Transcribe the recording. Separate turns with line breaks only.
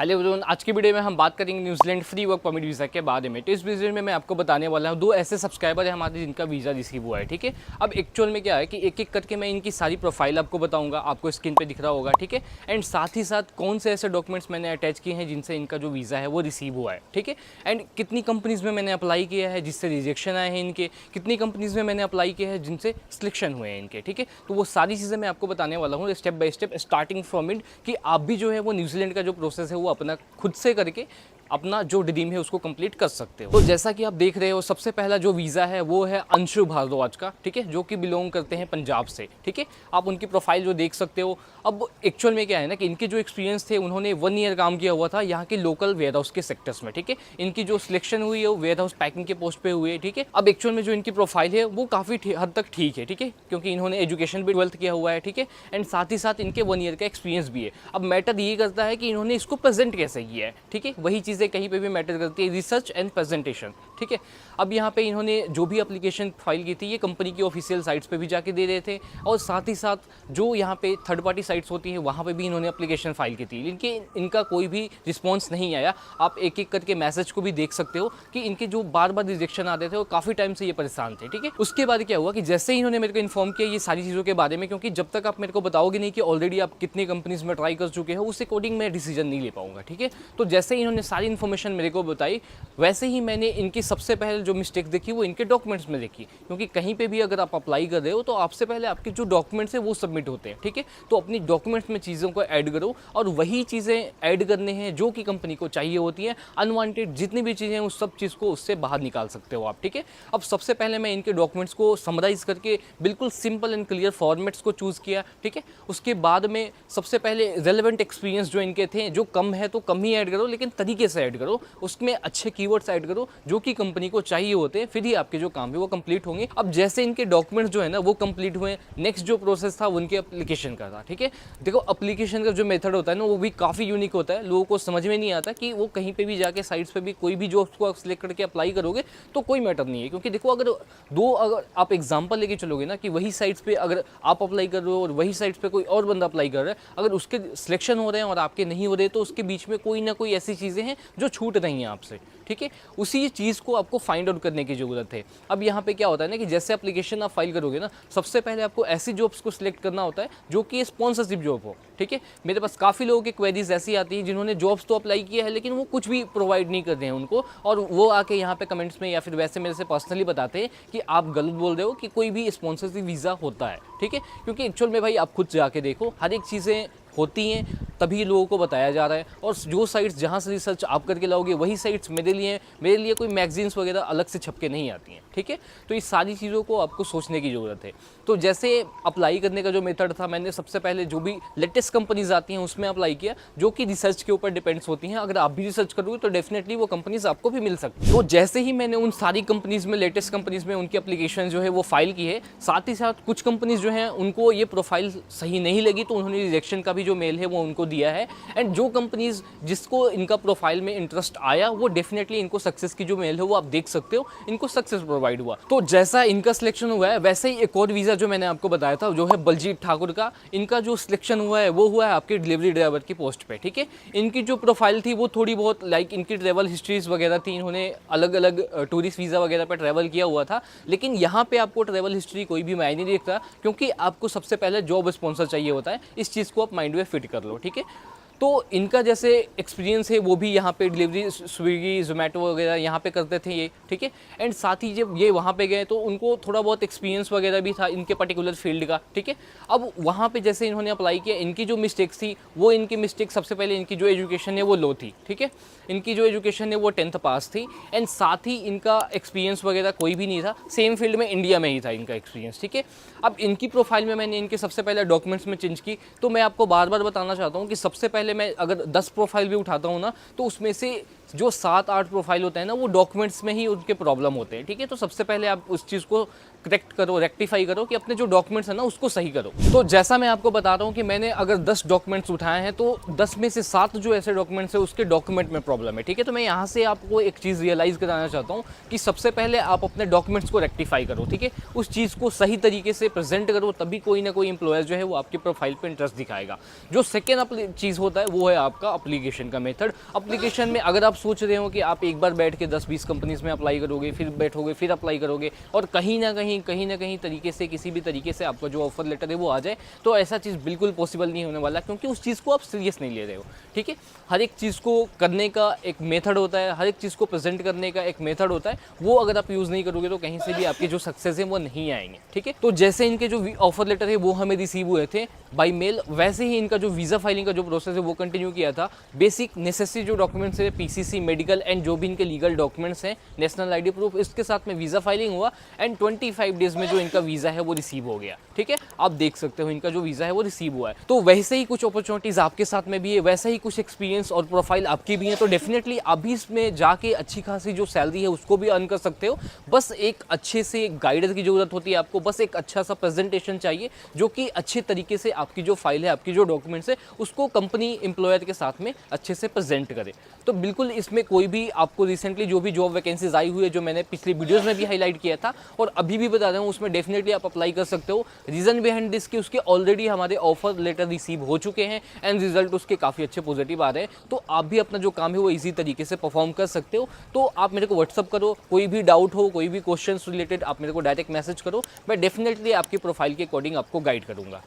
Hello everyone, आज की video में हम बात करेंगे New Zealand free work permit visa के बारे में। तो इस वीडियो में मैं आपको बताने वाला हूँ दो ऐसे सब्सक्राइबर है हमारे जिनका वीज़ा रिसीव हुआ है। ठीक है, अब एक्चुअल में क्या है कि एक एक करके मैं इनकी सारी प्रोफाइल आपको बताऊंगा, आपको स्क्रीन पे दिख रहा होगा। ठीक है, एंड साथ ही साथ कौन से ऐसे डॉक्यूमेंट्स मैंने अटैच किए हैं जिनसे इनका जो वीज़ा है वो रिसीव हुआ है। ठीक है, एंड कितनी कंपनीज़ में मैंने अप्लाई किया है जिससे रिजेक्शन आए हैं इनके, कितनी कंपनीज़ में मैंने अप्लाई किया है जिनसे सिलेक्शन हुए हैं इनके। ठीक है, तो वो सारी चीज़ें मैं आपको बताने वाला हूँ step by step, starting from it, कि आप भी जो है वो न्यूजीलैंड का जो प्रोसेस है वो अपना खुद से करके अपना जो रिडीम है उसको कंप्लीट कर सकते हो। तो जैसा कि आप देख रहे हो, सबसे पहला जो वीज़ा है वो है अंशु भारद्वाज का। ठीक है, जो कि बिलोंग करते हैं पंजाब से। ठीक है, आप उनकी प्रोफाइल जो देख सकते हो। अब एक्चुअल में क्या है ना कि इनके जो एक्सपीरियंस थे, उन्होंने 1 ईयर काम किया हुआ था यहाँ के लोकल वेयर हाउस के सेक्टर्स में। ठीक है, इनकी जो सिलेक्शन हुई है वो वेयर हाउस पैकिंग के पोस्ट पे हुई है। ठीक है, अब एक्चुअल में जो इनकी प्रोफाइल है वो काफ़ी हद तक ठीक है। ठीक है, क्योंकि इन्होंने एजुकेशन भी 12th किया हुआ है। ठीक है, एंड साथ ही साथ इनके 1 ईयर का एक्सपीरियंस भी है। अब मैटर ये करता है कि इन्होंने इसको प्रेजेंट कैसे किया है। ठीक है, वही चीज़ें कहीं पर भी मैटर करती है, रिसर्च एंड प्रेजेंटेशन। ठीक है, अब यहाँ पे इन्होंने जो भी एप्लीकेशन फाइल की थी ये कंपनी की ऑफिशियल साइट्स पे भी जाके दे रहे थे, और साथ ही साथ जो यहाँ पे थर्ड पार्टी साइट्स होती हैं वहाँ पे भी इन्होंने एप्लीकेशन फाइल की थी, लेकिन इनका कोई भी रिस्पॉन्स नहीं आया। आप एक एक करके मैसेज को भी देख सकते हो कि इनके जो बार बार रिजेक्शन आते थे और काफ़ी टाइम से ये परेशान थे। ठीक है, उसके बाद क्या हुआ कि जैसे ही इन्होंने मेरे को इन्फॉर्म किया ये सारी चीज़ों के बारे में, क्योंकि जब तक आप मेरे को बताओगे नहीं कि ऑलरेडी आप कितनी कंपनीज में ट्राई कर चुके हो, उस अकॉर्डिंग मैं डिसीजन नहीं ले पाऊंगा। ठीक है, तो जैसे ही इन्होंने सारी इन्फॉर्मेशन मेरे को बताई, वैसे ही मैंने इनकी सबसे पहले जो मिस्टेक देखी वो इनके डॉक्यूमेंट्स में देखी। क्योंकि कहीं पे भी अगर आप अप्लाई कर रहे हो तो आपसे पहले आपके जो डॉक्यूमेंट्स है वो सबमिट होते हैं। ठीक है, तो अपनी डॉक्यूमेंट्स में चीज़ों को ऐड करो, और वही चीज़ें ऐड करने हैं जो कि कंपनी को चाहिए होती हैं। अनवांटेड जितनी भी चीज़ें हैं उस सब चीज़ को उससे बाहर निकाल सकते हो आप। ठीक है, अब सबसे पहले मैं इनके डॉक्यूमेंट्स को समराइज़ करके बिल्कुल सिंपल एंड क्लियर फॉर्मेट्स को चूज़ किया। ठीक है, उसके बाद में सबसे पहले रेलेवेंट एक्सपीरियंस जो इनके थे, जो कम है तो कम ही ऐड करो, लेकिन तरीके से ऐड करो, उसमें अच्छे कीवर्ड्स ऐड करो जो कि कंपनी को चाहिए होते हैं, फिर ही आपके जो काम है वो कंप्लीट होंगे। अब जैसे इनके डॉक्यूमेंट्स जो है ना वो कंप्लीट हुए, नेक्स्ट जो प्रोसेस था उनके एप्लीकेशन का था। ठीक है, देखो एप्लीकेशन का जो मेथड होता है ना वो भी काफ़ी यूनिक होता है। लोगों को समझ में नहीं आता कि वो कहीं पे भी जाके साइट्स पे भी कोई भी जॉब्स को सिलेक्ट करके अप्लाई करोगे तो कोई मैटर नहीं है। क्योंकि देखो अगर आप एग्जाम्पल लेके चलोगे ना कि वही साइट्स पे अगर आप अप्लाई कर रहे हो और वही साइट्स पे कोई और बंदा अप्लाई कर रहा है, अगर उसके सिलेक्शन हो रहे हैं और आपके नहीं हो रहे, तो उसके बीच में कोई ना कोई ऐसी चीज़ें हैं जो छूट रही हैं आपसे। ठीक है, उसी चीज़ को आपको फाइंड आउट करने की ज़रूरत है। अब यहाँ पे क्या होता है ना कि जैसे एप्लीकेशन आप फाइल करोगे ना, सबसे पहले आपको ऐसी जॉब्स को सिलेक्ट करना होता है जो कि स्पॉन्सरशिप जॉब हो। ठीक है, मेरे पास काफ़ी लोगों की क्वेरीज ऐसी आती हैं जिन्होंने जॉब्स तो अप्लाई किया है लेकिन वो कुछ भी प्रोवाइड नहीं कर रहे हैं उनको, और वो आके यहाँ पे कमेंट्स में या फिर वैसे मेरे से पर्सनली बताते हैं कि आप गलत बोल रहे हो कि कोई भी स्पॉन्सरशिप वीज़ा होता है। ठीक है, क्योंकि एक्चुअल में भाई आप खुद जाके देखो, हर एक चीज़ें होती हैं तभी लोगों को बताया जा रहा है, और जो साइट्स जहाँ से रिसर्च आप करके लाओगे वही साइट्स मेरे लिए कोई मैगजीन्स वगैरह अलग से छप के नहीं आती हैं। ठीक है, तो इस सारी चीज़ों को आपको सोचने की ज़रूरत है। तो जैसे अप्लाई करने का जो मेथड था, मैंने सबसे पहले जो भी लेटेस्ट कंपनीज आती हैं उसमें अप्लाई किया, जो कि रिसर्च के ऊपर डिपेंड्स होती हैं। अगर आप भी रिसर्च करोगे तो डेफिनेटली वो कंपनीज आपको भी मिल सकती है। तो जैसे ही मैंने उन सारी कंपनीज में, लेटेस्ट कंपनीज में उनकी एप्लीकेशन जो है वो फाइल की है, साथ ही साथ कुछ कंपनीज जो हैं उनको ये प्रोफाइल सही नहीं लगी तो उन्होंने रिजेक्शन का भी जो मेल है वो उनको दिया है। एंड जो कंपनीज जिसको इनका प्रोफाइल में इंटरेस्ट आया वो डेफिनेटली इनको सक्सेस की जो मेल है वो आप देख सकते हो, इनको सक्सेस प्रोवाइड हुआ। तो जैसा इनका सिलेक्शन हुआ है वैसे ही एक और वीज़ा जो मैंने आपको बताया था जो है बलजीत ठाकुर का, इनका जो सिलेक्शन हुआ है वो हुआ है आपके डिलीवरी ड्राइवर की पोस्ट पे। ठीक है, इनकी जो प्रोफाइल थी वो थोड़ी बहुत लाइक इनकी ट्रैवल हिस्ट्रीज वगैरह थी, इन्होंने अलग अलग टूरिस्ट वीज़ा वगैरह पर ट्रैवल किया हुआ था। लेकिन यहाँ पे आपको ट्रैवल हिस्ट्री कोई भी मायने नहीं रखता, क्योंकि आपको सबसे पहले जॉब स्पॉन्सर चाहिए होता है। इस चीज़ को आप माइंड में फिट कर लो। ठीक है, तो इनका जैसे एक्सपीरियंस है वो भी यहाँ पे डिलीवरी स्विगी जोमेटो वगैरह यहाँ पे करते थे ये। ठीक है, एंड साथ ही जब ये वहाँ पे गए तो उनको थोड़ा बहुत एक्सपीरियंस वगैरह भी था इनके पर्टिकुलर फील्ड का। ठीक है, अब वहाँ पे जैसे इन्होंने अप्लाई किया, इनकी जो मिस्टेक्स थी वो इनकी मिस्टेक सबसे पहले इनकी जो एजुकेशन है वो लो थी। ठीक है, इनकी जो एजुकेशन है वो 10th पास थी, एंड साथ ही इनका एक्सपीरियंस वगैरह कोई भी नहीं था, सेम फील्ड में इंडिया में ही था इनका एक्सपीरियंस। ठीक है, अब इनकी प्रोफाइल में मैंने इनके सबसे पहले डॉक्यूमेंट्स में चेंज की। तो मैं आपको बार बार बताना चाहता हूँ कि सबसे पहले मैं अगर 10 प्रोफाइल भी उठाता हूँ ना तो उसमें से जो 7-8 प्रोफाइल होते हैं ना, वो डॉक्यूमेंट्स में ही उनके प्रॉब्लम होते हैं, ठीक है। तो सबसे पहले आप उस चीज़ को करेक्ट करो, रेक्टिफाई करो कि अपने जो डॉक्यूमेंट्स हैं ना उसको सही करो। तो जैसा मैं आपको बता रहा हूँ कि मैंने अगर 10 डॉक्यूमेंट्स उठाए हैं तो 10 में से 7 जो ऐसे डॉक्यूमेंट्स हैं उसके डॉक्यूमेंट में प्रॉब्लम है, ठीक है। तो मैं यहाँ से आपको एक चीज़ रियलाइज़ कराना चाहता हूँ कि सबसे पहले आप अपने डॉक्यूमेंट्स को रेक्टिफाई करो, ठीक है। उस चीज़ को सही तरीके से प्रेजेंट करो, तभी कोई ना कोई एम्प्लॉयर जो है वो आपके प्रोफाइल पर इंटरेस्ट दिखाएगा। जो सेकेंड चीज़ होता है वो है आपका एप्लीकेशन का मेथड। एप्लीकेशन में अगर आप सोच रहे हो कि आप एक बार बैठ के 10-20 कंपनीज में अप्लाई करोगे, फिर बैठोगे, फिर अप्लाई करोगे और कहीं ना कहीं तरीके से, किसी भी तरीके से आपका जो ऑफर लेटर है वो आ जाए, तो ऐसा चीज़ बिल्कुल पॉसिबल नहीं होने वाला, क्योंकि उस चीज़ को आप सीरियस नहीं ले रहे हो, ठीक है। हर एक चीज़ को करने का एक मेथड होता है, हर एक चीज़ को प्रेजेंट करने का एक मेथड होता है, वो अगर आप यूज़ नहीं करोगे तो कहीं से भी आपके जो सक्सेस है वो नहीं आएंगे, ठीक है। तो जैसे इनके जो ऑफर लेटर है वो हमें रिसीव हुए थे बाई मेल, वैसे ही इनका जो वीज़ा फाइलिंग का जो प्रोसेस है वो कंटिन्यू किया था। बेसिक नेसेसरी जो डॉक्यूमेंट्स है, पीसीसी, मेडिकल एंड जो भी इनके लीगल डॉक्यूमेंट्स हैं, नेशनल आईडी प्रूफ, इसके साथ में वीज़ा फाइलिंग हुआ एंड 25 डेज में जो इनका वीज़ा है वो रिसीव हो गया, ठीक है। आप देख सकते हो इनका जो वीज़ा है वो रिसीव हुआ है। तो वैसे ही कुछ अपॉर्चुनिटीज़ आपके साथ में भी है, वैसा ही कुछ एक्सपीरियंस और प्रोफाइल आपकी भी है, तो डेफिनेटली आप भी इसमें जाके अच्छी खासी जो सैलरी है उसको भी अर्न कर सकते हो। बस एक अच्छे से गाइडर की ज़रूरत होती है आपको, बस एक अच्छा सा प्रेजेंटेशन चाहिए जो कि अच्छे तरीके से आपकी जो फाइल है, आपकी जो डॉक्यूमेंट्स है, उसको कंपनी एम्प्लॉयर के साथ में अच्छे से प्रेजेंट करे। तो बिल्कुल इसमें कोई भी आपको रिसेंटली जो भी जॉब वैकेंसीज आई हुई है, जो मैंने पिछली वीडियोज़ में भी हाईलाइट किया था और अभी भी बता रहा हूँ, उसमें डेफिनेटली आप अप्लाई कर सकते हो। रीज़न बिहाइंड दिस कि उसके ऑलरेडी हमारे ऑफर लेटर रिसीव हो चुके हैं एंड रिजल्ट उसके काफ़ी अच्छे पॉजिटिव आ रहे हैं। तो आप भी अपना जो काम है वो इजी तरीके से परफॉर्म कर सकते हो। तो आप मेरे को व्हाट्सअप करो, कोई भी डाउट हो, कोई भी क्वेश्चन रिलेटेड आप मेरे को डायरेक्ट मैसेज करो, मैं डेफिनेटली आपकी प्रोफाइल के अकॉर्डिंग आपको गाइड करूँगा।